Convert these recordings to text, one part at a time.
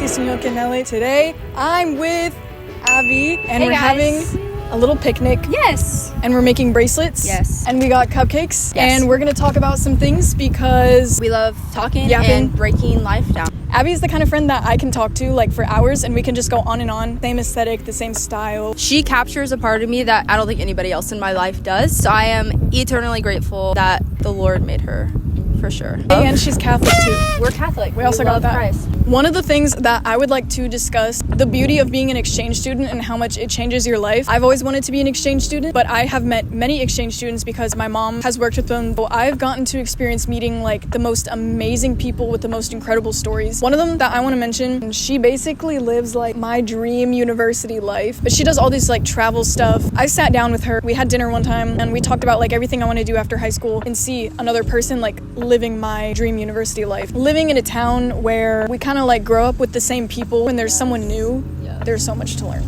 Christy Señor Canele. Today I'm with Abby and Hey we're guys. having a little picnic. Yes. And we're making bracelets. Yes. And we got cupcakes. Yes. And we're gonna talk about some things because We love talking Yapping. and breaking life down. Abby's the kind of friend that I can talk to like for hours and we can just go on and on. Same aesthetic, the same style. She captures a part of me that I don't think anybody else in my life does. So I am eternally grateful that the Lord made her, for sure. And she's Catholic too. We're Catholic. We also got love that. Christ. One of the things that I would like to discuss, the beauty of being an exchange student and how much it changes your life. I've always wanted to be an exchange student, but I have met many exchange students because my mom has worked with them. So I've gotten to experience meeting like the most amazing people with the most incredible stories. One of them that I want to mention, she basically lives like my dream university life, but she does all this like travel stuff. I sat down with her, we had dinner one time and we talked about like everything I want to do after high school and see another person like living my dream university life. Living in a town where we kind of like grow up with the same people and there's someone new, there's so much to learn.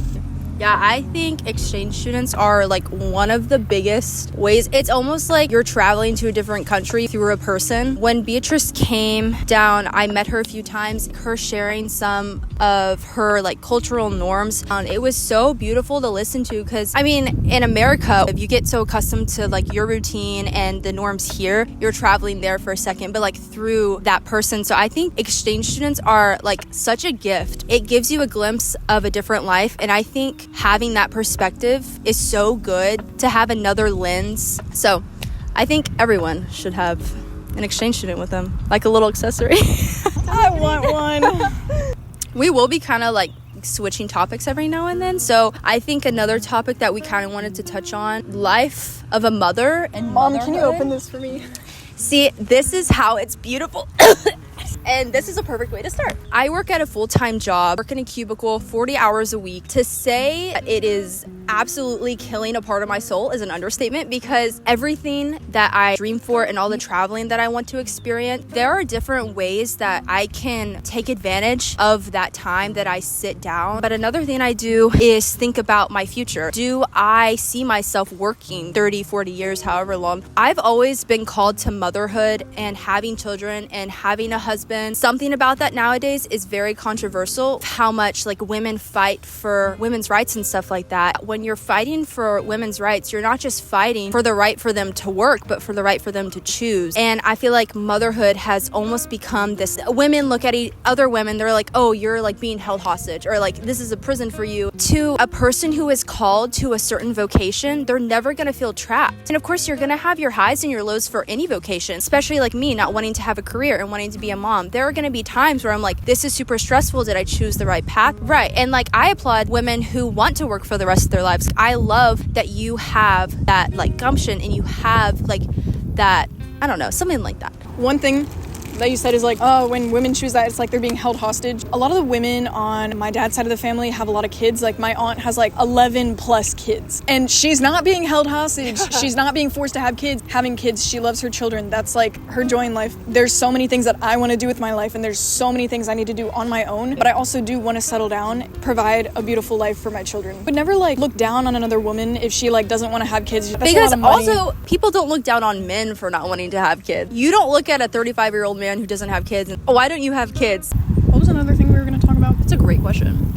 Yeah, I think exchange students are like one of the biggest ways. It's almost like you're traveling to a different country through a person. When Beatrice came down, I met her a few times, her sharing some of her like cultural norms. It was so beautiful to listen to because I mean, in America, if you get so accustomed to like your routine and the norms here, you're traveling there for a second, but like through that person. So I think exchange students are like such a gift. It gives you a glimpse of a different life. And I think having that perspective is so good to have another lens. So I think everyone should have an exchange student with them, like a little accessory. I want one. We will be kind of like switching topics every now and then. So I think another topic that we kind of wanted to touch on, life of a mother and Mom, can you motherhood. open this for me? See, this is how it's beautiful. And this is a perfect way to start. I work at a full-time job, work in a cubicle 40 hours a week. To say that it is absolutely killing a part of my soul is an understatement because everything that I dream for and all the traveling that I want to experience, there are different ways that I can take advantage of that time that I sit down. But another thing I do is think about my future. Do I see myself working 30, 40 years, however long? I've always been called to motherhood and having children and having a husband. Something about that nowadays is very controversial, how much like women fight for women's rights and stuff like that. When you're fighting for women's rights, you're not just fighting for the right for them to work, but for the right for them to choose. And I feel like motherhood has almost become this, women look at other women, they're like, oh, you're like being held hostage, or like this is a prison for you. To a person who is called to a certain vocation, they're never gonna feel trapped. And of course, you're gonna have your highs and your lows for any vocation, especially like me, not wanting to have a career and wanting to be a mom. There are going to be times where I'm like, this is super stressful. Did I choose the right path? Right. And like, I applaud women who want to work for the rest of their lives. I love that you have that like gumption and you have like that, I don't know, something like that. One thing that you said is like, oh, when women choose that, it's like they're being held hostage. A lot of the women on my dad's side of the family have a lot of kids. Like my aunt has like 11 plus kids and she's not being held hostage. She's not being forced to have kids. Having kids, she loves her children. That's like her joy in life. There's so many things that I want to do with my life and there's so many things I need to do on my own, but I also do want to settle down, provide a beautiful life for my children. But never like look down on another woman if she like doesn't want to have kids. That's because a lot of money. Also people don't look down on men for not wanting to have kids. You don't look at a 35-year-old man who doesn't have kids and, oh, why don't you have kids? What was another thing we were going to talk about? It's a great question.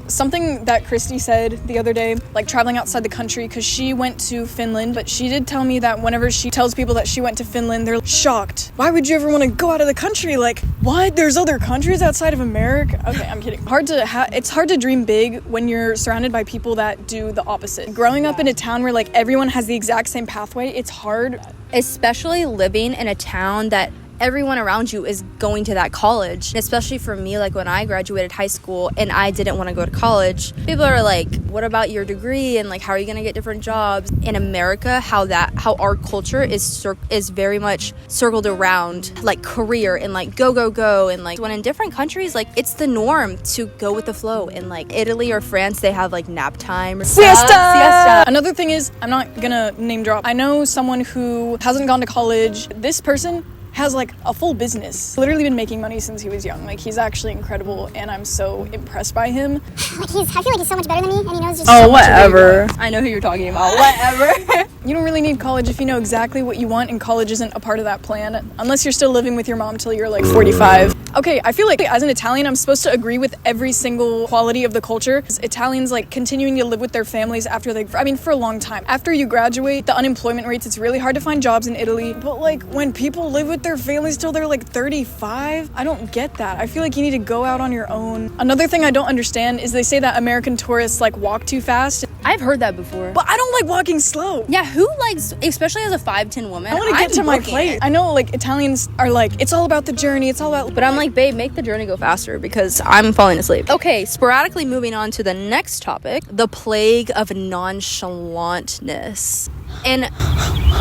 Something that Christy said the other day, like traveling outside the country, because she went to Finland, but she did tell me that whenever she tells people that she went to Finland, they're shocked. Why would you ever want to go out of the country? Like, what? There's other countries outside of America? Okay, I'm kidding. It's hard to dream big when you're surrounded by people that do the opposite. Growing up in a town where like everyone has the exact same pathway, it's hard. Especially living in a town that everyone around you is going to that college. Especially for me, like when I graduated high school and I didn't want to go to college, people are like, what about your degree? And like, how are you going to get different jobs? In America, how our culture is very much circled around like career and like go. And like when in different countries, like it's the norm to go with the flow. In like Italy or France, they have like nap time. Siesta! Another thing is, I'm not gonna name drop. I know someone who hasn't gone to college. This person has like a full business. Literally been making money since he was young. Like he's actually incredible and I'm so impressed by him. Like I feel like he's so much better than me and he knows just Oh, so much. whatever. I know who you're talking about. Whatever. You don't really need college if you know exactly what you want and college isn't a part of that plan. Unless you're still living with your mom till you're like 45. Okay, I feel like as an Italian, I'm supposed to agree with every single quality of the culture. Italians like continuing to live with their families after for a long time. After you graduate, the unemployment rates, it's really hard to find jobs in Italy. But like when people live with their families till they're like 35, I don't get that. I feel like you need to go out on your own. Another thing I don't understand is they say that American tourists like walk too fast. I've heard that before. But I don't like walking slow. Yeah, who likes, especially as a 5'10" woman? I want to get to my plate. I know like Italians are like, it's all about the journey, it's all about... But I'm like, babe, make the journey go faster because I'm falling asleep. Okay, sporadically moving on to the next topic, the plague of nonchalantness. And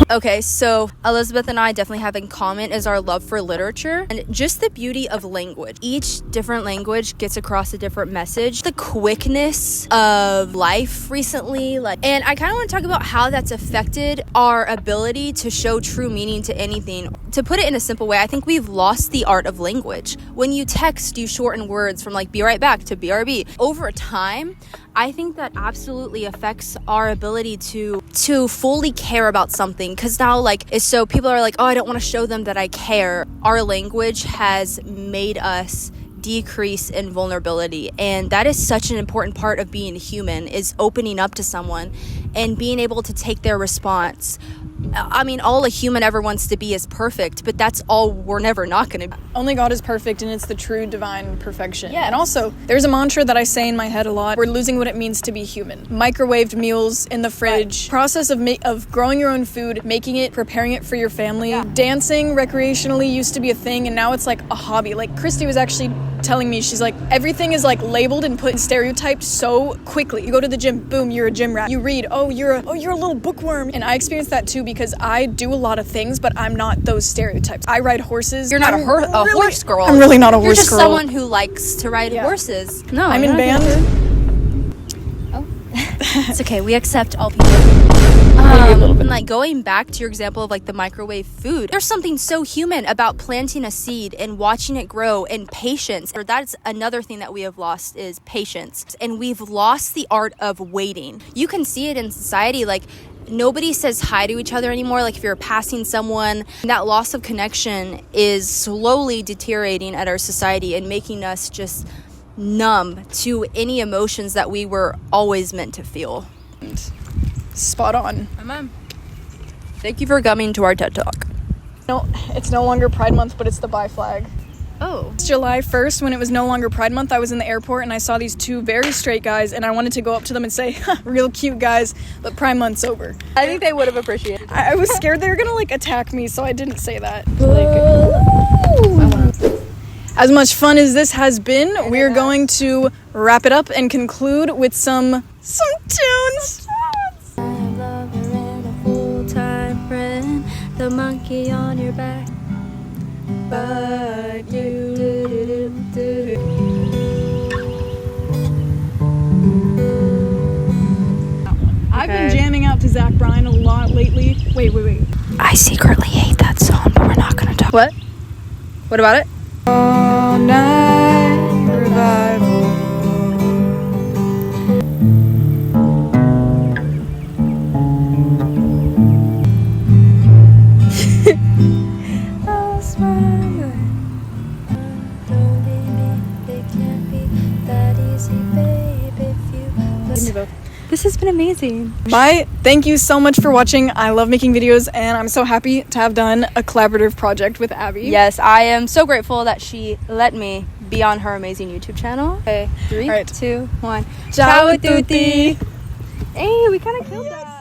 okay, so Elizabeth and I definitely have in common is our love for literature and just the beauty of language. Each different language gets across a different message. The quickness of life recently, and I kind of want to talk about how that's affected our ability to show true meaning to anything. To put it in a simple way, I think we've lost the art of language. When you text, you shorten words from like be right back to BRB. Over time, I think that absolutely affects our ability to fully care about something, because now so people are like, oh, I don't want to show them that I care. Our language has made us decrease in vulnerability, and that is such an important part of being human, is opening up to someone and being able to take their response. I mean, all a human ever wants to be is perfect, but that's all we're never not going to be. Only God is perfect, and it's the true divine perfection. Yes. And also, there's a mantra that I say in my head a lot. We're losing what it means to be human. Microwaved meals in the fridge, right. Process of growing your own food, making it, preparing it for your family. Yeah. Dancing recreationally used to be a thing, and now it's like a hobby. Like Christy was actually telling me, she's like, everything is like labeled and put in stereotyped so quickly. You go to the gym, boom, you're a gym rat. You read, you're a little bookworm. And I experienced that too, because I do a lot of things, but I'm not those stereotypes. I ride horses. You're not a horse girl. I'm really not a horse girl. You're just someone who likes to ride horses. No, I'm in band. It's okay. We accept all people. Like going back to your example of like the microwave food, there's something so human about planting a seed and watching it grow, and patience. Or that's another thing that we have lost, is patience. And we've lost the art of waiting. You can see it in society, like nobody says hi to each other anymore. Like if you're passing someone, that loss of connection is slowly deteriorating at our society and making us just numb to any emotions that we were always meant to feel. Spot on. Mom. Thank you for coming to our TED Talk. No, it's no longer Pride Month, but it's the Bi Flag. Oh. It's July 1st, when it was no longer Pride Month, I was in the airport and I saw these two very straight guys, and I wanted to go up to them and say, real cute guys, but Pride Month's over. I think they would have appreciated it. I was scared they were gonna attack me, so I didn't say that. As much fun as this has been, we're going to wrap it up and conclude with some tunes. The monkey on your back, but I've been jamming out to Zach Bryan a lot lately. Wait. I secretly hate that song, but we're not gonna talk. What? What about it? All night revival. This has been amazing. Bye. Thank you so much for watching. I love making videos, and I'm so happy to have done a collaborative project with Abby. Yes, I am so grateful that she let me be on her amazing YouTube channel. Okay, 3, 2, 1. Ciao a tutti. Hey, we kind of killed that.